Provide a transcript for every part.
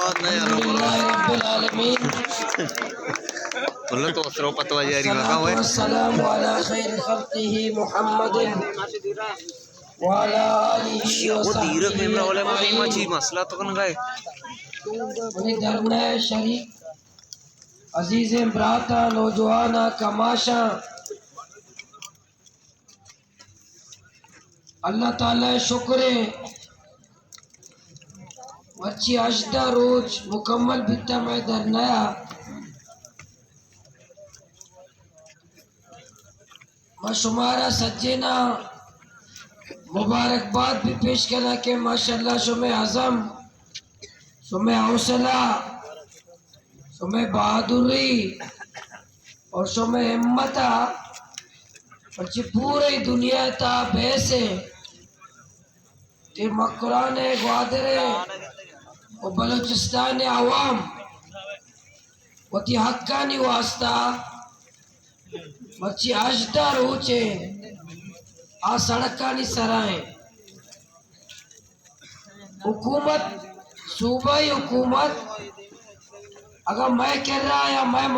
रब्बिल आलमीन बोलो तो असरो पतवा जारी मका हुए सलाम वाला खैर खल्क़िही मुहम्मदिन वाला आलिही व वो धीरे सहबिही कैमरा वाले में भी अजमईन। मची मसला तो कन गए उन्हें दरने शरीक अजीज़ ब्राता नौजवाना कमाशा अल्लाह ताला शुक्र है वच्ची अजदा रोज मुकम्मल बिता मैं दरनाया शुमारा सज्जना मुबारकबाद भी पेश करना के माशाल्लाह शुमे आज़म शुमे हौसला शुमे बहादुरी और शुमे हिम्मता बच्ची पूरी दुनिया ता बैसे ते मकरान ग्वादरे और बलूचिस्तान आवाम वती हक्कानी वास्ता बच्ची अजदा रोचे आ सड़कानी सराय हुकूमत सूबाई हुकूमत अगर मैं कह रहा या मैं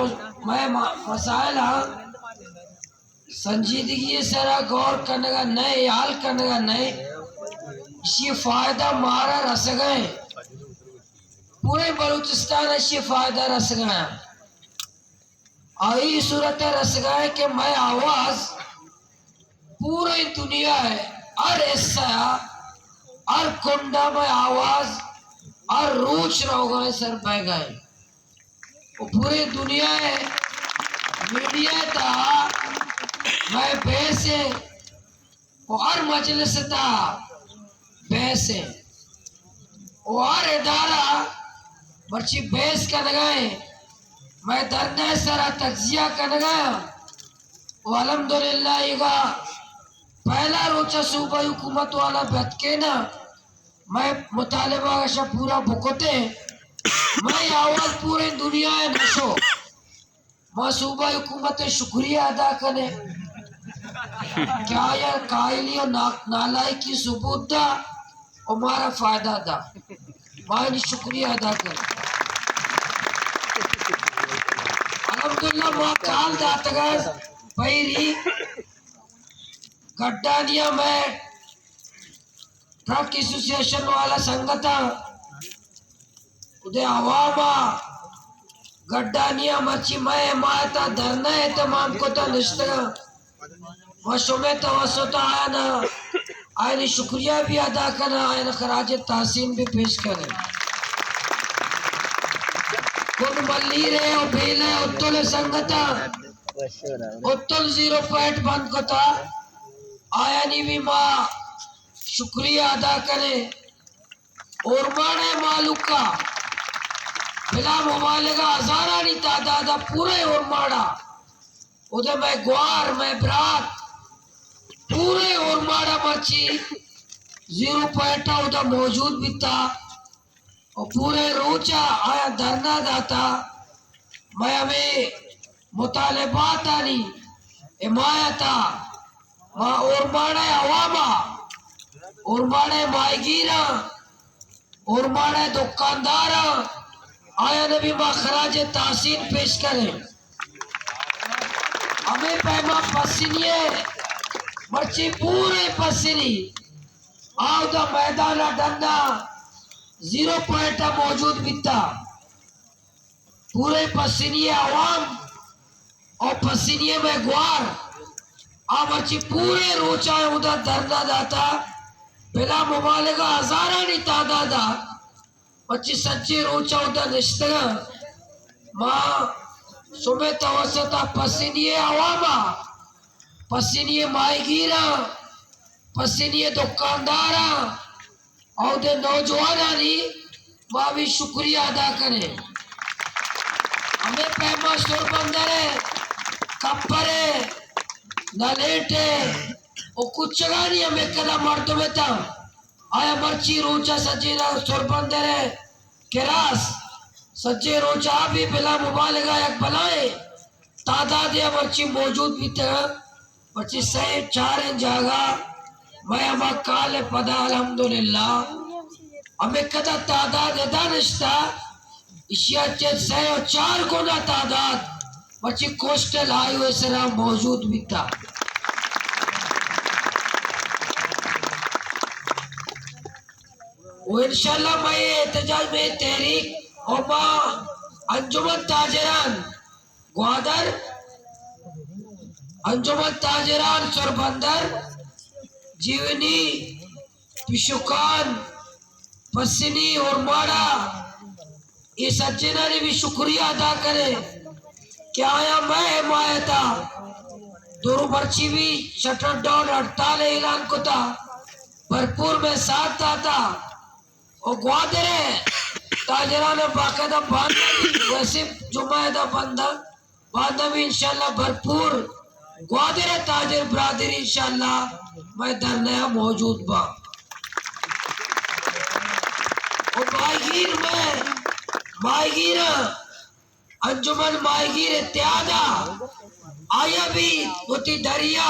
मसाइल संजीदगी सरा गौर करने का नहीं हाल करने का नहीं इसी फायदा मारा रस गए पूरे बलूचिस्तान इसी फायदा रस गया आई सूरत रस गए कि मैं आवाज पूरी दुनिया है हर हिस्सा हर कुंडा में आवाज हर रूच रहो गए सर बह गए पूरी दुनिया है मीडिया था मैं पैसे और हर मजलिस था पैसे और हर इदारा बच्ची बहस कर गए मैं दर्द सरा तजिया कर गया वो अल्हम्दुलिल्लाह का पहला रोचा सूबा हुकूमत वाला बत के ना मैं मुतालिबा का पूरा भुगते मैं आवाज पूरी दुनिया है नशो मैं सूबा हुकूमत शुक्रिया अदा करे क्या यार कायली और नालाई की सबूत दा और हमारा फायदा दा मैं शुक्रिया अदा कर अल्हम्दुलिल्लाह मां काल दात गए पैरी गड्डानिया में ट्रक एसोसिएशन वाला संगठन उदय आवामा गड्डानिया मच्छी मैं माता धरना है तमाम को तो निश्चय वशों में तवसुत आया ना आयन शुक्रिया भी अदा करना आयन खराज तहसीन भी पेश करें कुन मल्ली रे और बेले उत्तुल संगठन उत्तुल 0 पॉइंट बंद को था आया नहीं भी माँ शुक्रिया अदा करे और माने मालूका बिला मुबालिगा हजारा नहीं तादादा पूरे और माड़ा उधर मैं ग्वार मैं बरात पूरे और माड़ा मच्छी 0 पॉइंट उधर मौजूद भी था और पूरे रोचा आया धरना दाता मैं हमें मुतालिबात आनी हिमायता माँ और माड़े अवामा और माड़े मायगीरा और माड़े दुकानदारा आया नबी माँ खराज तहसीन पेश करें हमें पैमा पसीनिए मर्ची पूरे पसीनी आओ द मैदान डंडा 0 पॉइंट मौजूद बिता पूरे पसीनिए आवाम और पसीनिए में ग्वार मर्ची पूरे रोचा उधर धरना दाता बिला मुबालिगा हजारा नहीं तादादा बच्ची सच्ची रोचा उधर रिश्ते माँ सुबह तवसता पसीनिए आवामा पसीनिए मायगीरा पसीनिए दुकानदारा और दे नौजवाना नी माँ भी शुक्रिया अदा करे हमें पैमा सुर बंदरे कपरे नलेटे और कुछ जगह नहीं हमें कदा मर्द में था आया मर्ची रोचा सजीना सुर बंदरे किरास सच्चे रोचा भी बिला मुबालिगा एक बनाए तादाद या मर्ची मौजूद भी था मर्ची सही 4 जगह मैं हमारा काले पदा अल्हम्दुलिल्लाह हमें कदा तादाद दानिश्ता इससे 4 गुना तादाद बच्चे कोस्टल हाईवे से मौजूद भी था। वो इंशाल्लाह मैं एहतजाज में तहरीक और मां अंजुमन ताजरान ग्वादर, अंजुमन ताजरान सरबंदर, जीवनी, पिशुकान, पसिनी और माड़ा, ये सज्जना ने भी शुक्रिया अदा करे कि आया मैं हिमायता दोनों पर्ची भी शटर डाउन हड़ताल ऐलान को था भरपूर में साथ था और ग्वादरे ताजरा ने बाकायदा बांधा वैसे जुमायदा बांधा भी इंशाल्लाह भरपूर ग्वादरे ताजर बरादरी इंशाल्लाह मैं धरने मौजूद बा। और माहीगीर अंजुमन माहीगीर इत्यादा आया भी होती दरिया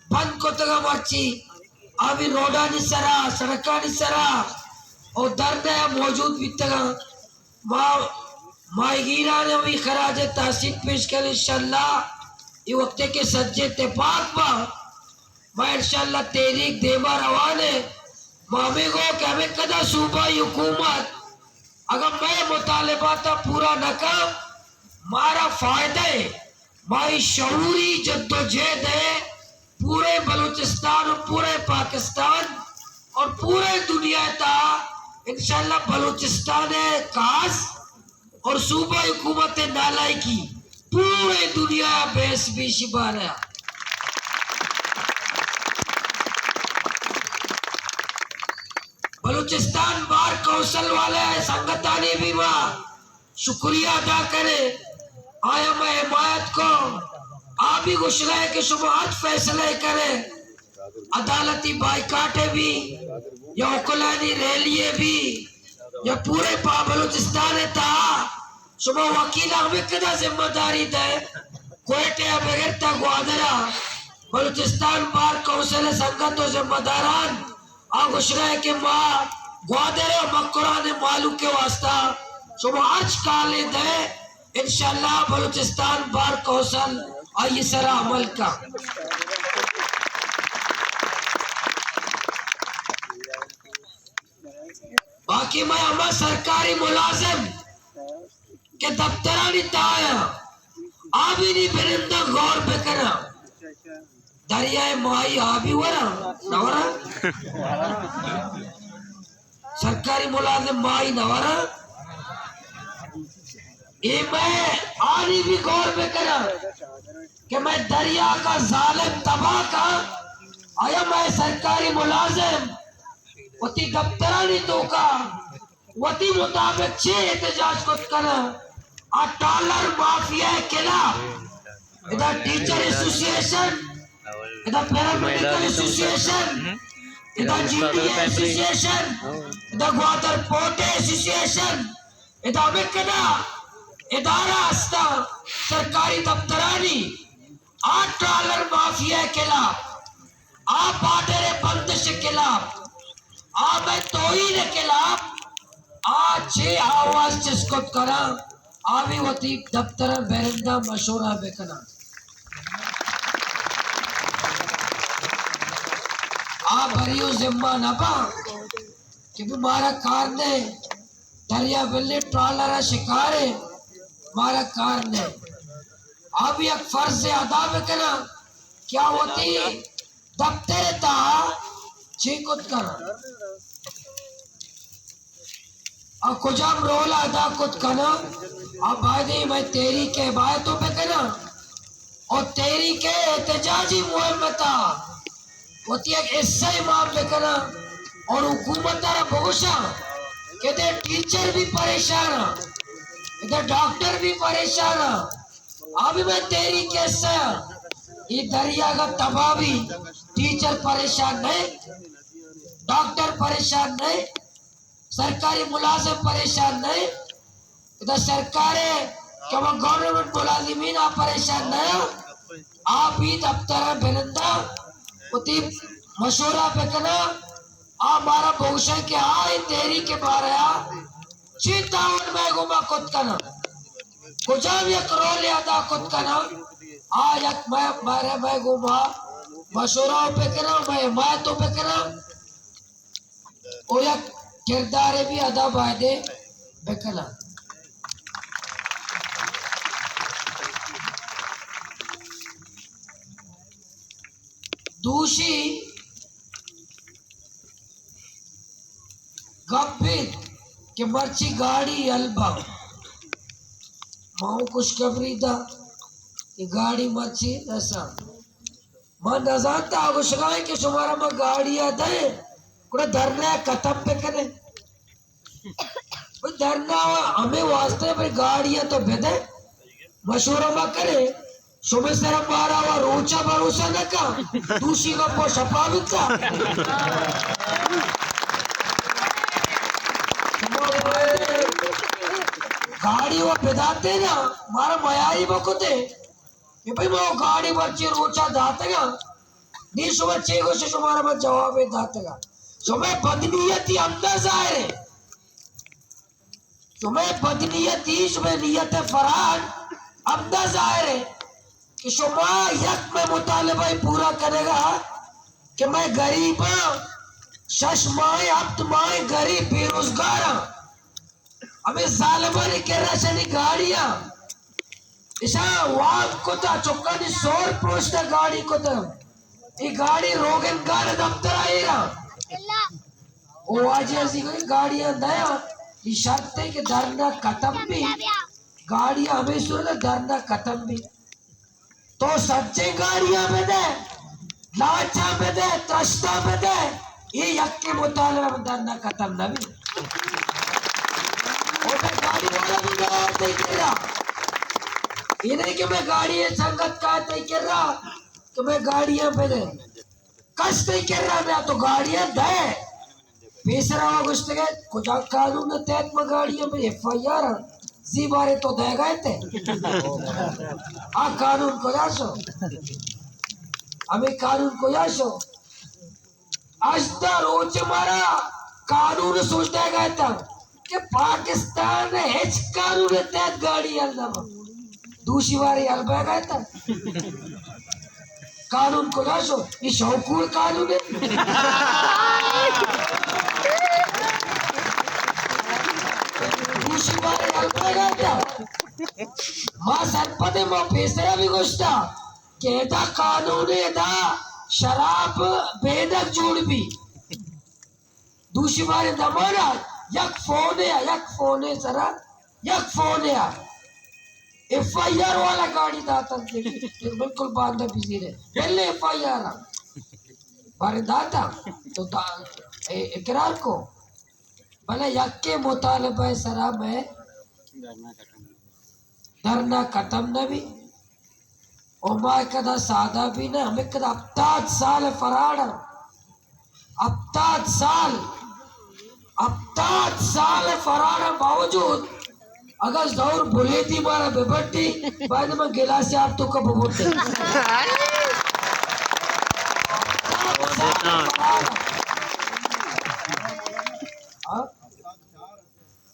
बंद को तगा मर्ची अभी रोडा निसरा सड़का निसरा और दर्द है मौजूद भी तगा माहीगीरा ने भी खराज तहसीन पेश कर इंशाल्लाह ये वक्त के सज्जे इत्तेफाक बा मैं इंशाल्लाह तहरीक देवा रवाने मामे को कि हमें कदा सूबा हुकूमत अगर मैं मुतालिबाता पूरा न कर मारा फायदा है माई शऊरी जद्दोजहद है पूरे बलूचिस्तान और पूरे पाकिस्तान और पूरे दुनिया का इंशाल्लाह बलूचिस्तान है कास और सूबा हुकूमत नालाई की पूरे दुनिया बेस भी शिबार है। बलूचिस्तान बार कौंसिल वाले संगतानी भी मां शुक्रिया अदा करे आया मैं हिमायत को आप ही खुश रहे कि शुभात फैसले करे अदालती बाइकाटे भी या उकलानी रैलिये भी या पूरे बलूचिस्तान था सुबह वकील हमें कदा जिम्मेदारी दे कोयटे बगैर तक ग्वादरा बलूचिस्तान बार कौंसिल संगत जिम्मेदारान आगुशरा के माँ ग्वादरे मक्कुरान मालूम के वास्ता सुबह आज काले दे इंशाल्लाह बलूचिस्तान बार कौंसिल आई सरा अमल का बाकी मैं हमारा सरकारी मुलाजिम के दफ्तरानी ताया आबी नहीं बिरिंदा गौर बेकरा दरियाए माई आबी वरा नवरा सरकारी मुलाजिम माई नवरा ये मैं आनी भी गौर बेकरा कि मैं दरिया का जालिम तबाह का आया मैं सरकारी मुलाजिम वती दफ्तरानी तो का वती मुताबिक 6 एहतजाज को करना आ डॉलर माफिया के खिलाफ इधर टीचर एसोसिएशन इधर पैरामेडिकल एसोसिएशन इधर जीडीए एसोसिएशन इधर ग्वादर पोर्ट एसोसिएशन इधर बेकना इदारा हस्ता सरकारी दफ्तरानी 8 डॉलर माफिया के खिलाफ आ बाडरे बंदिश के खिलाफ आ मैं तोहीन के खिलाफ आ 6 आवाज जिसको करा आवी वती दफ्तर बेरिंदा मशूरा बेकना आ भरियो जिम्मा न पा कि मारा कार ने दरिया बिल्ली ट्रॉलर शिकार है मारा कार ने अब एक फर्ज अदा बेकना क्या होती दफ्तर था चीकुत करा और कुजाम रोल अदा कुछ करना अब भाई मैं तेरी के बातों पे करना और तेरी के एहतजाजी मुहिम था होती है इससे इमाम पे करना और हुकूमत तारा भरोसा कहते टीचर भी परेशान इधर डॉक्टर भी परेशान अभी मैं तेरी कैसे ये दरिया का तबाही टीचर परेशान नहीं डॉक्टर परेशान नहीं सरकारी मुलाजिम परेशान नहीं इधर सरकारें क्या गवर्नमेंट मुलाजिमीन आप परेशान नहीं आप ही दफ्तर बिरंदा उती मशूरा पे करना आप हमारा भविष्य के आए तेरी के बारे Citawan may gumakot ka na. Kujam yak role ada kot ka na. Ayak may guma. Masuraw pe kena, may mato pe kena. O yak kirdare bhi ada baade pe kena. दूसरी गंभीर कि मर्ची गाड़ी अल्बा माऊ खुशखबरी था कि गाड़ी मर्ची ऐसा मां नजाता आगुशगाए कि तुम्हारा मां गाड़ी आता है कुड़ा धरना खत्म पे करे भाई धरना हमें वास्ते भाई गाड़ियां तो भेदे मशहूर मा करे सुबह से मारा हुआ रोचा भरोसा न का दूसरी का पो छपा बिता गाड़ी वो बेदाते ना मारा मयाई बकोते कि भाई वो गाड़ी बच्चे रोचा दाते का नी सुबह चेगो से तुम्हारा मत जवाब है दाते का सुबह बदनीयती अंदर जाए तुम्हें बदनीयती सुबह नियत फरान अंदर जाए कि शुमा यक में मुतालिबा पूरा करेगा कि मैं गरीब शशमाए अब्तमाए गरीब बेरोजगार हमें सालमरी के रशनी गाड़ियां इसा वाद को था चुक्का नी 100 पोस्ट गाड़ी को था ये गाड़ी रोगन गाड़ दफ्तर आएगा वो आज ऐसी कोई गाड़ियां दया ये शर्त है कि धरना खत्म भी गाड़ियां हमें सुना धरना खत्म भी तो सच्चे गाड़ियां में दे लाचा में दे त्रस्ता में दे ये यक के मुतालिबा में धरना खत्म न भी और मैं गाड़ी वाला भी नहीं कर रहा ये नहीं कि मैं गाड़ी संगत का नहीं कर रहा कि मैं गाड़ियां पे दे कष्ट नहीं कर रहा मैं तो गाड़ियां दे बेसरा गुस्त के कुछ कानून ने तहत में गाड़ियां पे FIR जी बारे तो दे गए थे आ कानून को यासो हमें कानून को यासो आज दा रोज हमारा कानून सोचता गया था कि पाकिस्तान ने हेच कानून के तहत गाड़ी अल्लाह दूसरी बारी अल्बा गया था कानून को यासो ये शौकूर कानून है दूसरी बारी अल्बा गया था मां सरपदे मां बेसरा भी गोश्ता केदा कानून एदा शराब बेदक जोड़ भी दूसरी बार दमाना यक फोन है सरा यक फोन है FIR वाला गाड़ी दाता बिल्कुल बांधा बिजी रहे पहले FIR बारे दाता तो इकरार को भले यक के मुतालिबा सरा में धरना खत्म न भी ओमा कदा सादा भी ना हमें कदा अब्ताद साल फराड़ा अब्ताद साल फराड़ा बावजूद अगर दौर बुले थी मारा बेबट्टी बाद में गिलास से आप तो कब बोलते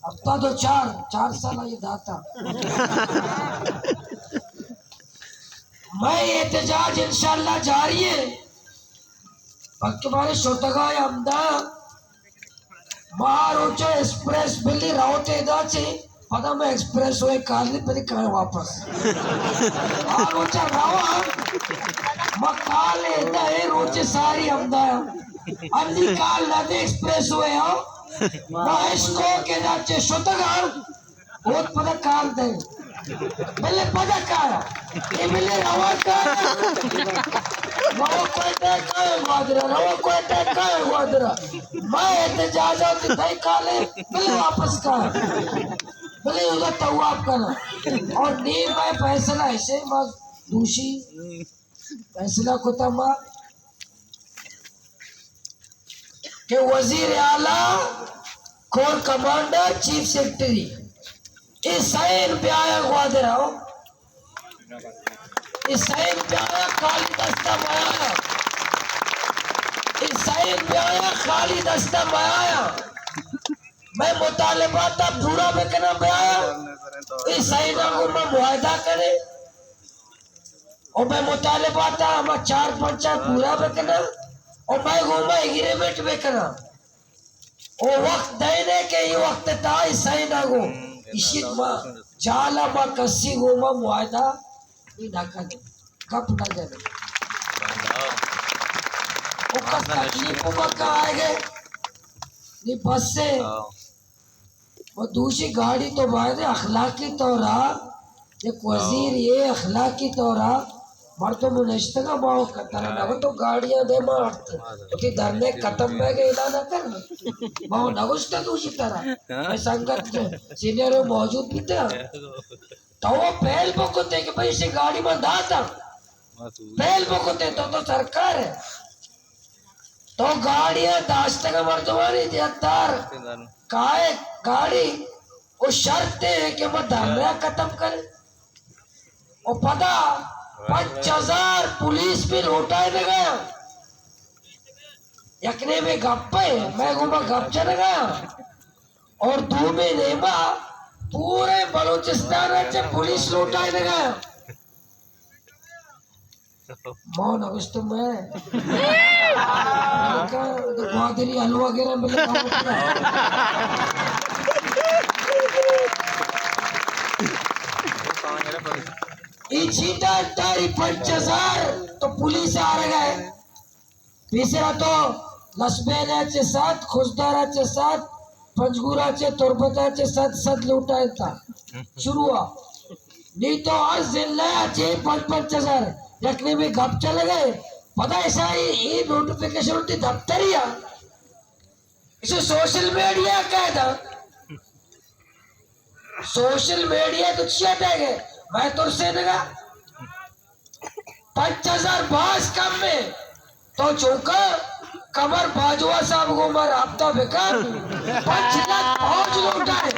अब्ताद तो चार साल ये दाता मैं एहतजाज इंशाल्लाह जारी है पक्के बारे शोतगा अमदा महारोचा एक्सप्रेस बिल्ली रावते दाचे पता मैं एक्सप्रेस हुए काली पर कहाँ वापस महारोचा रावा मकाले दे रोचे सारी अमदा अन्नी काल लदे एक्सप्रेस हुए हो महेश को के दाचे शोतगा बहुत पता काल दे पहले पता काला ये मिले रवा का रवा कोई टैक वादरा मैं एहतजाज होती थी काले पहले वापस का पहले उधर तवाब करना और नीम मैं फैसला ऐसे बस दूसरी फैसला को तमा के वजीर आला कोर कमांडर चीफ सेक्रेटरी ईसाइन ब्याया वादरा हो ईसाइन ब्याया खाली दस्ता माया ईसाइन ब्याया खाली दस्ता माया मैं मुतालबा था पूरा बेकना में आया इस साइना को मैं मुआहदा करे और मैं मुतालबा था हम 4 पूरा बेकना और मैं घूमा एग्रीमेंट बेकना वो वक्त देने के ये वक्त था इस साइना को इसी माँ जाला माँ कस्सी घूमा मुआहदा ये ना करे कब ना जाने वो कब तकलीफ मक्का आएंगे नहीं बस से और दूसरी गाड़ी तो बाद अखलाकी तौरा एक वजीर ये अखलाकी तौरा मर्दों मुनश्ता का बाव करता ना वो तो गाड़ियां दे मारते तो कि धरने खत्म में गए इला ना कर बाव नगुस्ता दूसरी तरह मैं संगत सीनियर मौजूद भी थे तो वो पहल बकुते कि भाई इसे गाड़ी में दाता पहल बकुते तो सरकार है तो गाड़ियां दास्ता का मर्दवानी दियादार काहे गाड़ी वो शर्त है कि मैं धरना खत्म करे और पता 5000 पुलिस भी लौटाए न गया यकने में गप्पे मैं घूमा गप चल गया और 2 महीने में पूरे बलूचिस्तान से पुलिस लौटाए न गया मौन अगस्त में ग्वादरी हलवा वगैरह मिले चीटा तारी 5000 तो पुलिस आ रहा है तीसरा तो लसबेनाचे साथ खुशदाराचे साथ पंचगुराचे तुरबताचे साथ सद लुटायचा शुरू हुआ नहीं तो हर जिल्ह्याचे 5000 रखने में गप चले गए पता ऐसा ये नोटिफिकेशन होती दफ्तरिया इसे सोशल मीडिया क्या था सोशल मीडिया तो चेटेंगे मैं तो से लगा 5000 बास कम में तो चौका कमर बाजवा साहब को मर हफ्ता बेकार 5 लाख फौज लौटाए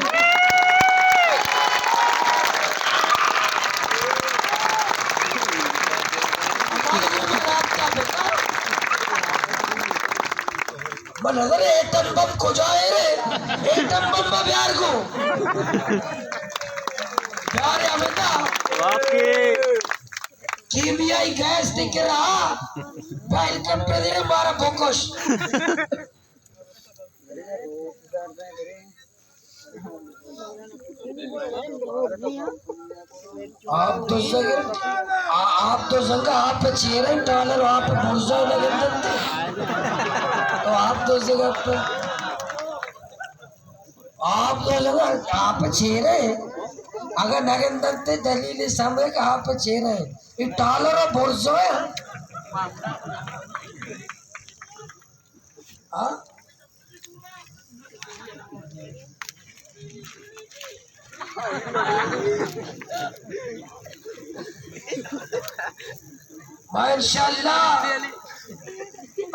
नजर एटम बम को जाए रे एटम बम प्यार को प्यार हमें कीमियाई गैस दिख रहा हेलीकॉप्टर दे मारा फोकस आप तो जगह आप पे चेहरे डॉलर आप बुर्जा लगे तो आप तो जगह पे आप तो जगह आप चेहरे अगर नगेंदर दलील समय का आप चेहरे ये डॉलर और बुर्जा है हाँ माशाअल्लाह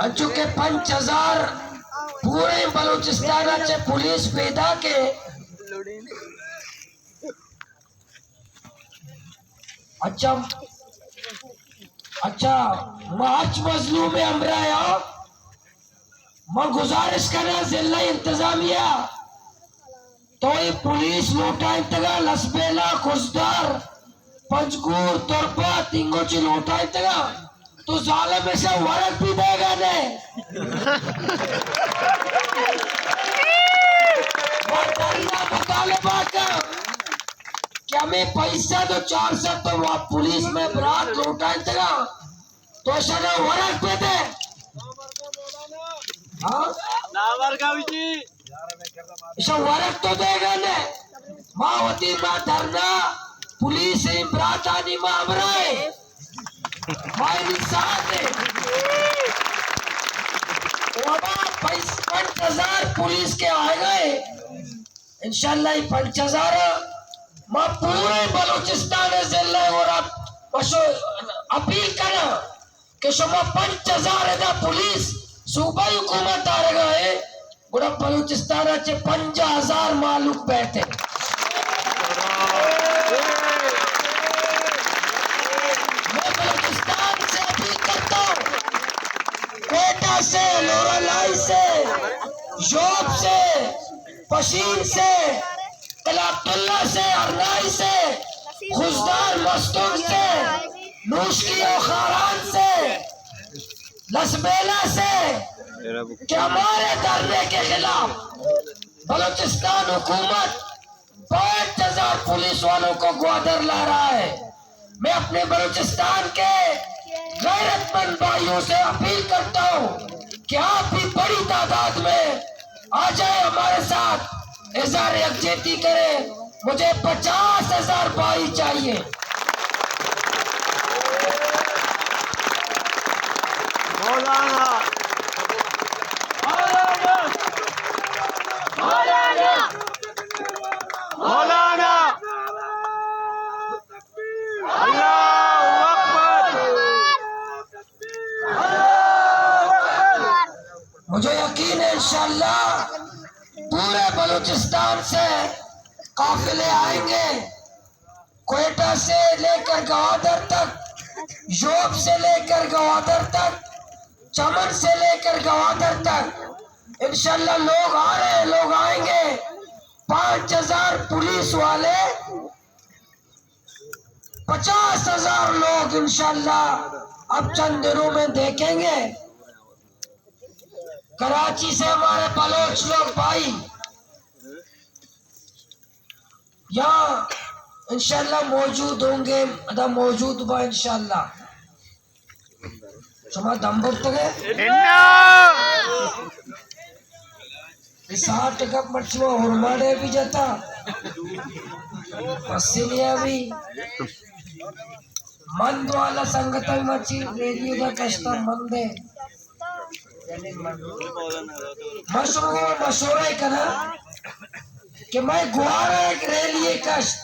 अंचु के 5000 पूरे बलूचिस्तान से पुलिस पैदा के अच्छा मार्च मजलूम में हमरा मैं गुजारिश करना जिला इंतजामिया तो ये पुलिस लौटाए तगा लसबेला खुशदार पंचगूर तुरपा तिंगोची लौटाए तगा तो जालिम में से वरक भी देगा ने मुतालबा का क्या मैं पैसा तो 400 तो वहाँ पुलिस में बरात लौटाए तगा तो शना वरक पे दे हाँ इसे वरक तो देगा ने मावती माँ धरना पुलिस इमरात आनी माँ अमराए मायनी साथ है 5000 पुलिस के आ गए इंशाल्लाह 5000 माँ पूरे बलूचिस्तान जिले और आप अपील करा कि शमा 5000 पुलिस सूबाई हुकूमत आ रहा है बुरा बलूचिस्तान चे 5000 मालूक बैठे मैं बलूचिस्तान से अपील करता हूँ कोटा से लोरालाई से योब से पशीन से, कलाब्दुल्ला से, अरनाई से, खुशदार मस्तूर से, नूशकी और खारान से, लसबेला से, कि हमारे धरने के खिलाफ बलूचिस्तान हुकूमत 5,000 पुलिस वालों को ग्वादर ला रहा है। मैं अपने बलूचिस्तान के गैरतमंद भाइयों से अपील करता हूँ कि आप भी बड़ी तादाद में आ जाए, हमारे साथ इज़हार यकजहती करें। मुझे 50,000 भाई चाहिए। मौलाना मौलाना अल्लाहू अकबर। मुझे यकीन है इंशाअल्लाह पूरे बलूचिस्तान से काफिले आएंगे, क्वेटा से लेकर गवादर तक, योब से लेकर गवादर तक, चमन से लेकर गवादर तक। इंशाअल्लाह लोग आ रहे हैं, लोग आएंगे। 5,000 पुलिस वाले, 50,000 लोग इंशाअल्लाह अब चंद दिनों में देखेंगे। कराची से हमारे बलोच लोग भाई यहाँ इंशाअल्लाह मौजूद होंगे, मौजूद बा इंशाअल्लाह। सुमा दम बरतगे 60 कप मछुआ हुरमाड़े भी जाता पसीनिया भी मंद वाला संगत मची रेडियो का कष्ट मंदे मशहूर है कना कि मैं गुआरा एक रेलिए कष्ट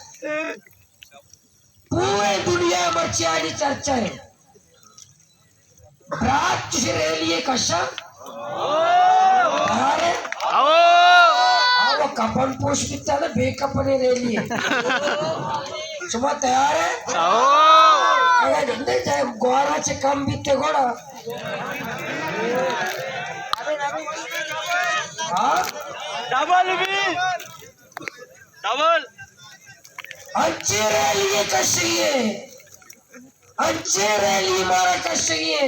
पूरे दुनिया में चियारी चर्चा है। रात रेलिए कष्ट अरे वो कपन पोष बिता ना बेकपने रेलिए सुबह तैयार है। अगर चाहे गुआरा से कम बीते घोड़ा डबल भी डबल अच्छे रैली कशिए, अच्छे रैली मारा कशिए।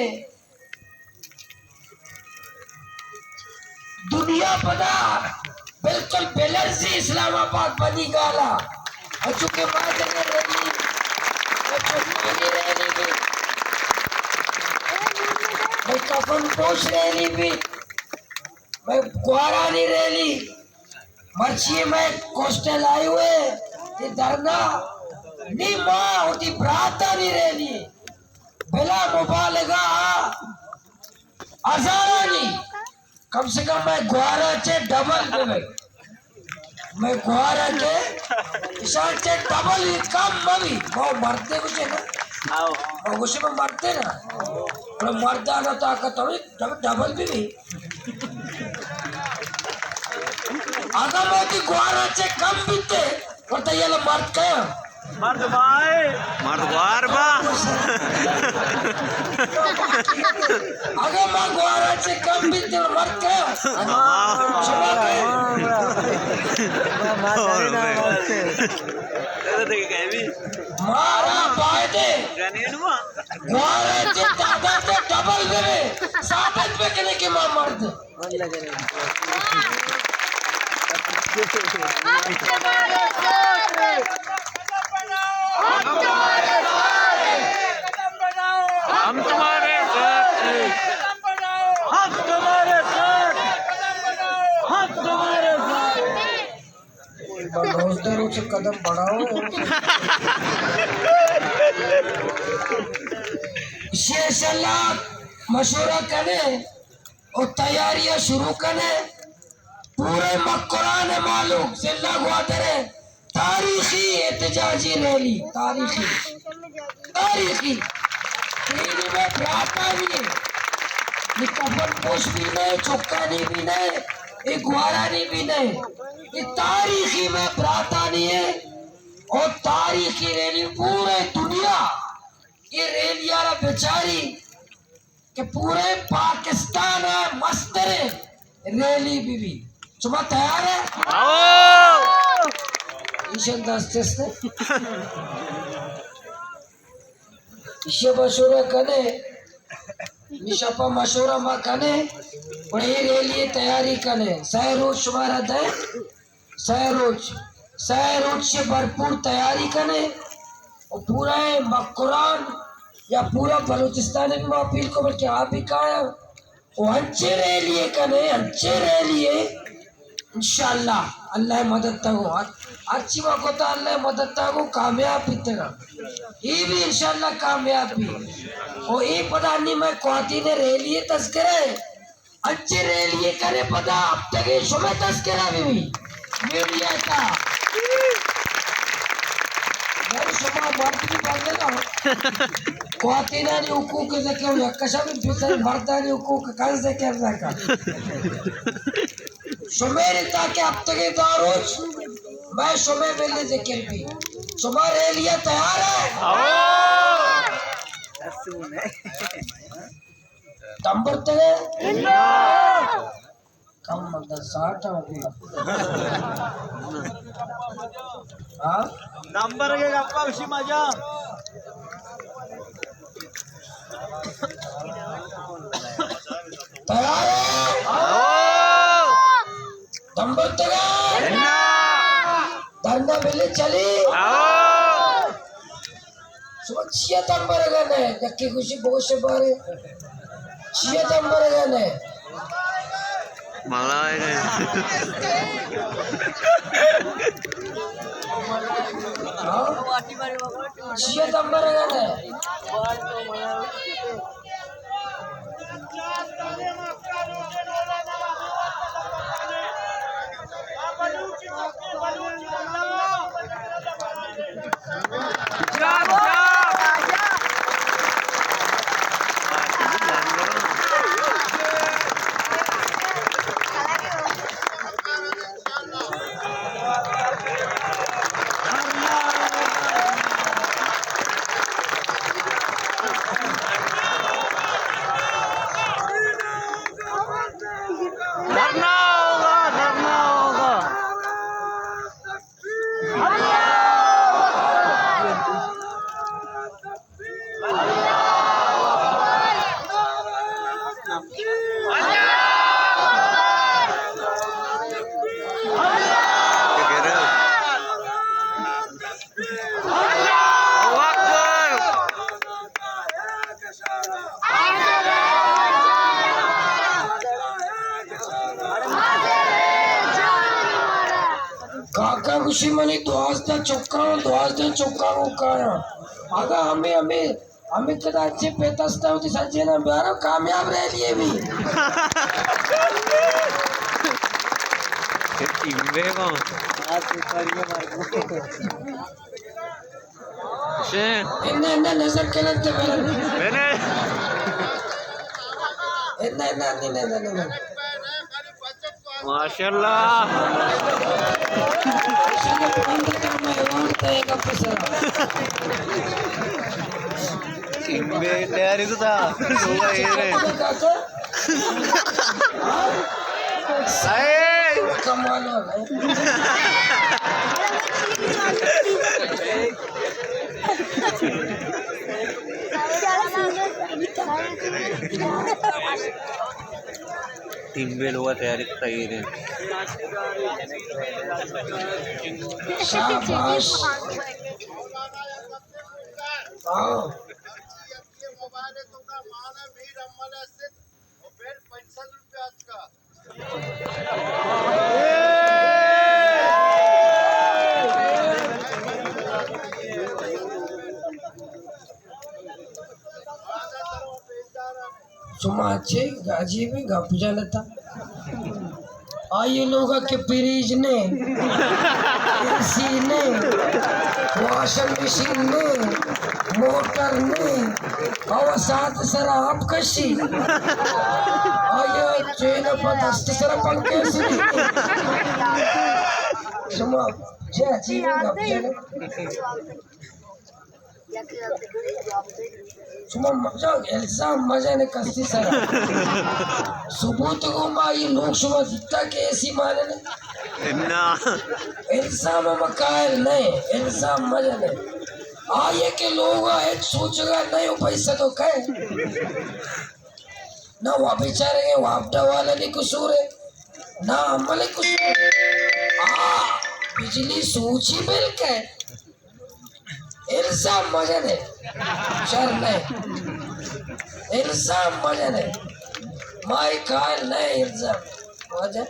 दुनिया पता बिल्कुल बेलर्जी इस्लामाबाद बनी गाला और चुके बाद रैली भी मैं कफन पोष रैली भी मैं गुआरा नहीं रैली मर्ची में कोस्टल आए हुए ये धरना नी माँ होती प्राता नहीं रैली बिला मुबालगा हजारा नहीं कम से कम मैं गुआरा से डबल पे मैं गुआरा के इशार से डबल कम मवी वो मरते कुछ है ना वो कुछ में मरते ना और मरदा ना ताकत हो डबल भी नहीं आगा मोती गुआरा से कम बीते और तो ये लोग मर्द क्या मर्द भाई मर्द बार बा अगर माँ गुआरा से कम बीते और मर्द क्या मारा फायदे गुआरा से दादा से डबल देवे साबित पे करने के माँ मर्द हम तुम्हारे साथ हम तुम्हारे साथ हम तुम्हारे साथ रोजगारों से कदम बढ़ाओ मशवरा करें और तैयारियां शुरू करें पूरे मक्कुरान मालूम से ग्वादर तारीखी एहतजाजी रैली तारीखी में प्रार्थना भी नहीं कफन पोष भी नहीं चुक्कानी भी नहीं ये गुआरानी भी नहीं ये तारीखी में प्रार्थना नहीं है और तारीखी रैली पूरे दुनिया ये रैली यार बेचारी कि पूरे पाकिस्तान है मस्तरे रैली भी तुम्हा तयार आहे आओ ईशान असतेस ना ईशे मशूरा कने निशापा मशूरा मा कने बड़ी रैली तैयारी कने सहरोज शुमारा दे सहरोज से भरपूर तैयारी कने और पूरा मकुरान या पूरा बलूचिस्तान में मैं अपील को बल्कि आप भी कहा वो अच्छे रैली कने अच्छे रैली इंशाल्लाह अल्लाह मदद तगो अच्छी बात होता अल्लाह मदद तगो कामयाब इतना ये भी इंशाल्लाह कामयाब भी और ये पता नहीं मैं क्वाती ने रैली तस्करे अच्छे रैली करे पता अब तक ये सुबह तस्करा भी मीडिया का मैं सुबह मर्द भी बंद ना क्वाती ने हुकूक से क्यों कशा भी फिसल मर्दा ने हुकूक कल से करना का शुमेर ताकि अब तक दारोज मैं शुमे मिलने जिक्र भी शुमा रैलियां तैयार है तंबर तक कम मतलब 60 हो गया हाँ नंबर के गप्पा उसी मजा तैयार है तंबर तक धंधा मिले चली सुबह 6 तंबर गने जक्की खुशी बहुत से बारे 6 तंबर गने मला हाँ 6 तंबर गने काका खुशी मनी द्वासदा चौका कारण अगं आम्ही कदाचित पेत असता होती सज्जे ना बरं कामयाब राहिली मी इम्बे को इन्ना नजर केलं ते मैंने इन्ना माशाल्लाह इम्बे तैयारी तो था कमाल इम्बे लोग तैयारी है शाबाश सुमाचे गाजी में गप जालता आये लोग के फ्रिज ने एसी ने वॉशिंग मशीन ने मोटर ने और साथ सरा आप कशी आये चेन पदस्त सरा पंखे से सुमा जे जी में गप जाले cuma macam Elsa macam ni kasih sana. Subuh tu kau mai log semua kita ke ऐसी माने ने इन्ना Elsa में मकान नहीं Elsa मजा नहीं आये के लोग एक सोचेगा नहीं वो पैसा तो कहे ना वो बेचारे के वापडा वाले नहीं कसूर है ना अमले कसूर बिजली सूची बिल के Elsa मजा नहीं शर नहीं Elsa मजा नहीं माई काल नहीं Elsa मजा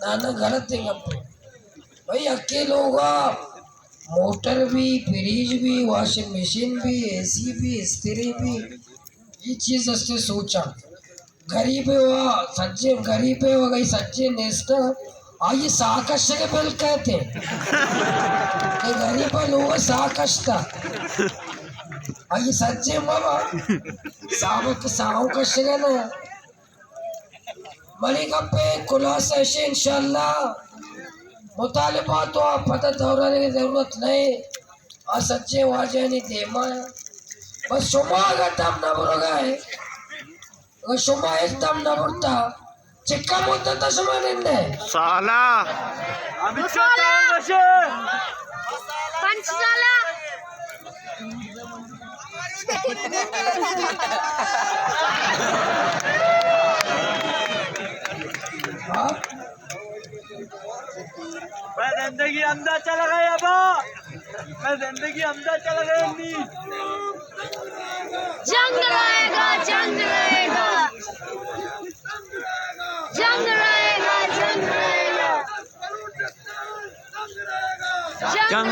ना ना गलत है भाई अकेले होगा मोटर भी फ्रिज भी वॉशिंग मशीन भी एसी भी इस्त्री भी ये चीज असते सोचा गरीब हुआ सज्जे गरीब हो गई सज्जे नेस्ट आइए साकष्ट के बिल कहते हैं गरीब लोग साकष्ट आइए सज्जे मामा सावक साव कष्ट का ना मलिका पे खुलासा से इंशाल्लाह मुतालिबा तो आप पता दोहराने की जरूरत नहीं और सच्चे वाजे नहीं देमा बस शुमा का दम न बुरगा है अगर शुमा एक दम न बुरता चिक्का मुद्दा तो शुमा नहीं साला पंचशाला हाँ मैं जिंदगी अंदर चला गया बा मैं जिंदगी अंदर चला गया नी जंग रहेगा जंग रहेगा जंग रहेगा जंग रहेगा जंग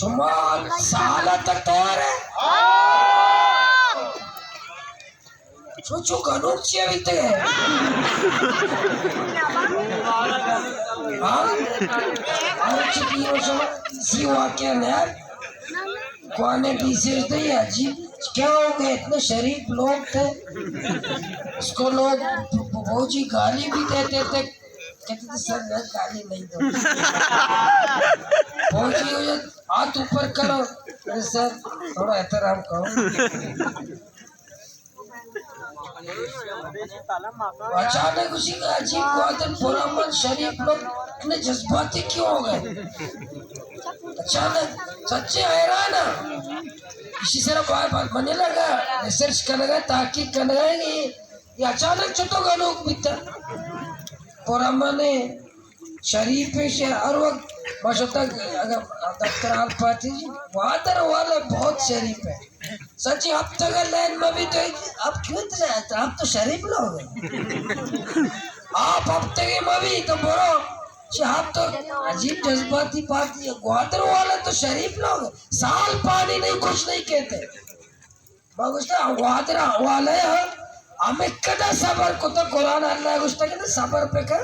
शुमा साला तक तैयार है सोचो कानून चाहिए बीते हाँ और चिकियो शुमा सी वाक्य ने कौने पीछे थे अजीब क्या हो गए इतने शरीफ लोग थे उसको लोग भौजी गाली भी देते थे कहते थे सर मैं गाली नहीं दूँ भौजी हो जाए हाथ ऊपर करो अरे सर थोड़ा एहतराम करो अचानक उसी का अजीब ग्वादन पुरामन शरीफ लोग इतने जज्बाती क्यों हो गए अचानक सच्चे हैरान इसी तरह बार बार बनने लगा रिसर्च करने लगा ताकीद करने लगा ये अचानक चुटो का लोग बीता पुरामने शरीफ से हर वक्त माशाल्लाह अगर दफ्तर आल पाती वादर वाले बहुत शरीफ है सच्ची अब तक लाइन में भी तो अब क्यों तो आप तो शरीफ लोग हैं आप अब तक में भी तो बोलो आप तो अजीब जज्बाती बात है ग्वादर वाले तो शरीफ लोग साल पानी नहीं कुछ नहीं कहते ग्वादर वाले हमें कदा सबर को तो कुरान अल्लाह गुस्ता कहते सबर पे कर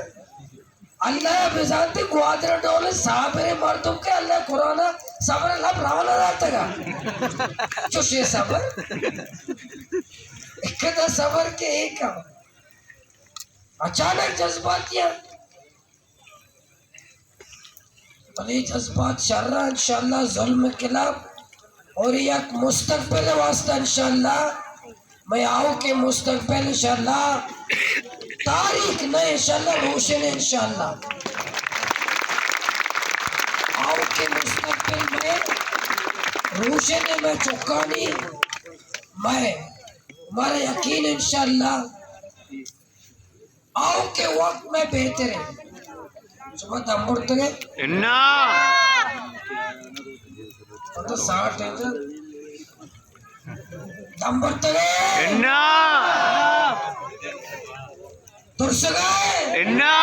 अल्लाह बेजानते ग्वादर डोले साबरे मर्दों के अल्लाह कुरान सबर लब रावला रहता का चुशे सबर कदा सबर के एक अचानक जज्बातियां भले जज्बात शर्रा इंशाल्लाह जुल्म के खिलाफ और एक मुस्तकबिल वास्ता इंशाल्लाह मैं आओ के मुस्तकबिल इंशाल्लाह तारीख नहीं इंशाल्लाह रोशन है इंशाल्लाह आओ के मुस्तकबिल में रोशन है मैं चौकानी मैं हमारा यकीन इंशाल्लाह आओ के वक्त में बेहतर है सुबह दम गए इन्ना तो 60 है तो दम गए इन्ना तुरस गए इन्ना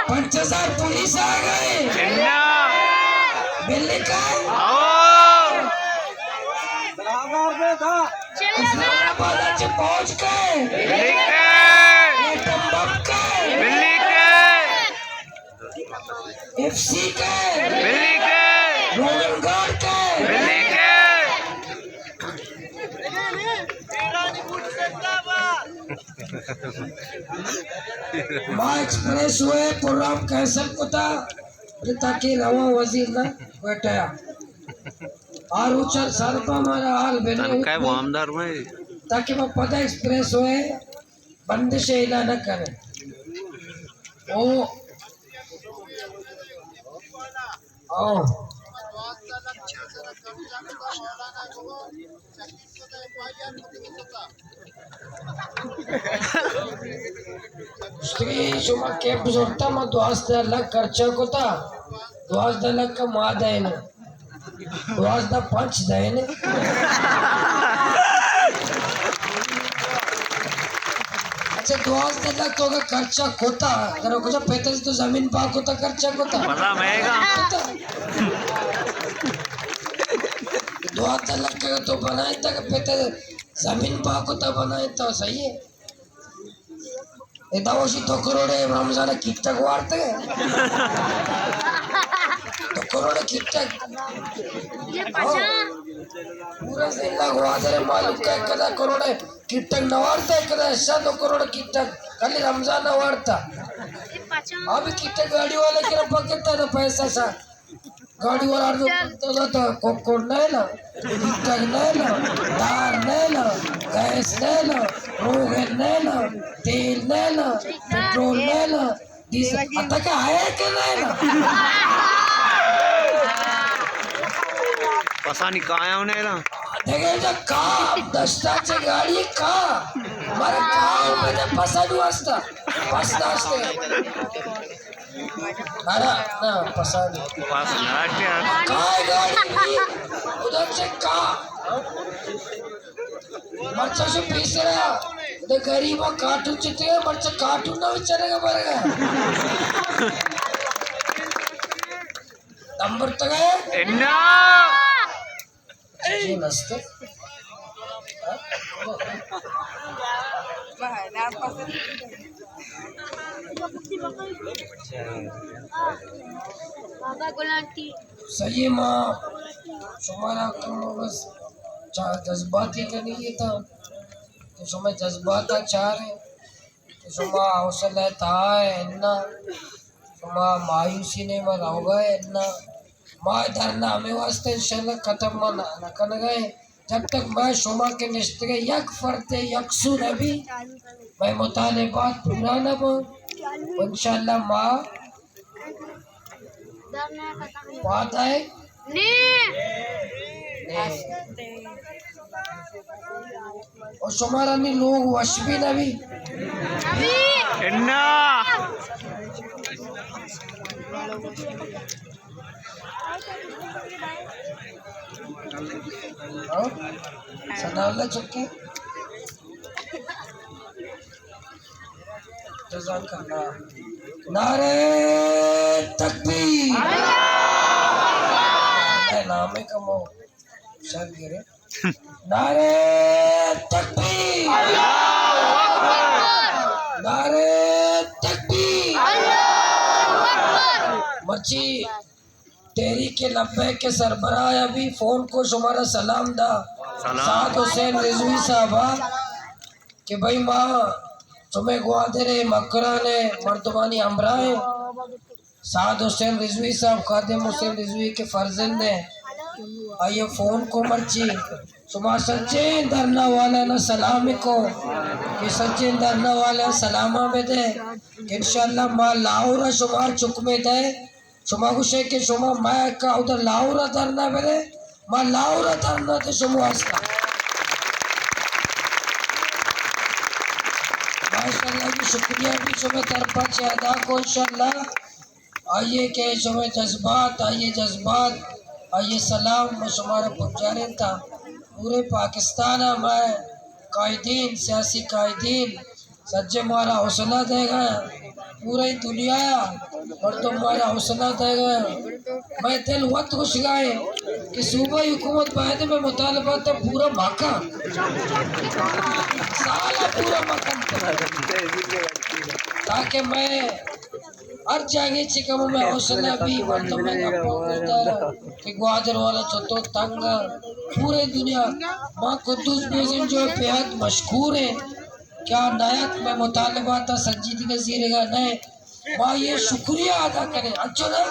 5000 पुलिस आ गए इन्ना बिल्ली का आओ इस्लामाबाद से पहुंच गए बिल्ली के बम के बिल्ली के एफसी के बिल्ली के रोगनगढ़ के बिल्ली के माँ एक्सप्रेस हुए प्रोग्राम कैंसल को था ताकि रवा वजीर ना बैठाया और उचर सरपा मारा हाल तन काय बने आमदार में ताकि वो पता एक्सप्रेस होए बंदिश इला न करे ओ ओ स्त्री शुमा कैंप जोड़ता मैं 2000 लाख खर्चा कोता 2000 लाख का माद है ना 2000 पंच है ना अच्छा 2000 लाख तो का खर्चा कोता करो कुछ पैसे तो जमीन पा कोता खर्चा कोता पता महंगा 2000 लाख का तो बनाए तक पैसे जमीन पा कोता बनाए तो सही है दावशी 2 करोड़ रमजान किटक वार्ते 2 करोड़ किटक पूरा जिल्ला गोवादरे मालूम का कदा करोड़ किटक न वार्ता कदा ऐसा 2 करोड़ किटक खाली रमजान न वार्ता अभी किटक गाड़ी वाले के पकड़ता ना पैसा सा गाड़ी वाला तो कोकोड़ नहीं ना किटक नहीं ना दाल नहीं ना गैस नहीं ना रोगन नहीं ना तेल नहीं ना पेट्रोल नहीं ना डीजल आता का है कि नहीं ना पसा नहीं कहा उन्हें ना देखे जो का दस्ताचे गाडी का मला काय मध्ये पसाडू असता पसना असते अरे ना पसाडू पास नाट्य काय गाडी उधर से का मरचा से पीस रहा ते गरीब कार्टून चित्ते मरचा कार्टून ना विचारेगा बरगा नंबर तक है इन्ना जी नसते बाबा गुलाटी सही है माँ तुम्हारा काम बस जज्बाती का नहीं था तो समय जज्बात चार है तो समय हौसला था है ना समय मायूसी ने मर होगा है ना माँ धरना हमें वास्ते इंशाल्लाह खत्म न कर गए जब तक मैं शुमा के निश्चित यक फरते यकसू नबी मैं मुताले बात पूरा न हो इंशाल्लाह माँ बात है और शुमारा नहीं लोग वश भी नबी इन्ना सनाउल्ला चुक्के जज़ाकल्लाह नारे तकबीर नामे कमो शर गिरे नारे तकबीर नारे तकबीर मची तेरी के लब्बे के सरबराह अभी फोन को शुमारा सलाम दा साद हुसैन रिजवी साहबा कि भाई माँ तुम्हें ग्वादरे मकरा ने मर्दबानी अमराए साद हुसैन रिजवी साहब खादिम हुसैन रिजवी के फर्जंद ने आइए फोन को मर्ची शुमार सच्चे धरना वाला ना सलाम को कि सच्चे धरना वाला सलामा में दे इंशाल्लाह माँ लाहौरा शुमार चुक में दे शुमा गुशे के शुमा मैं का उधर लाहौरा धरना मेरे माँ लाहौरा धरना तो शुमा आस्था माशाल्लाह की शुक्रिया भी शुमा तरफा से अदा को इंशाल्लाह आइए के शुमा जज्बात आइए सलाम मैं शुमारा पुजारे था पूरे पाकिस्तान में कायदीन सियासी कायदीन सज्जे मारा हौसला देगा पूरी दुनिया और तुम्हारा हौसला देगा मैं दिल वक्त खुश गाए कि सूबाई हुकूमत बाद में मुतालबा था पूरा माका साला पूरा माका ताकि मैं हर जगह चिकम में हौसला भी वर्तमान कि ग्वादर वाला चतो तंग पूरे दुनिया माँ कुद्दूस बेगम जो बेहद मशहूर है क्या नायक में मुतालबा था संजीद नज़ीर का नए माँ ये शुक्रिया अदा करें अच्छो ना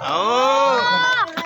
आओ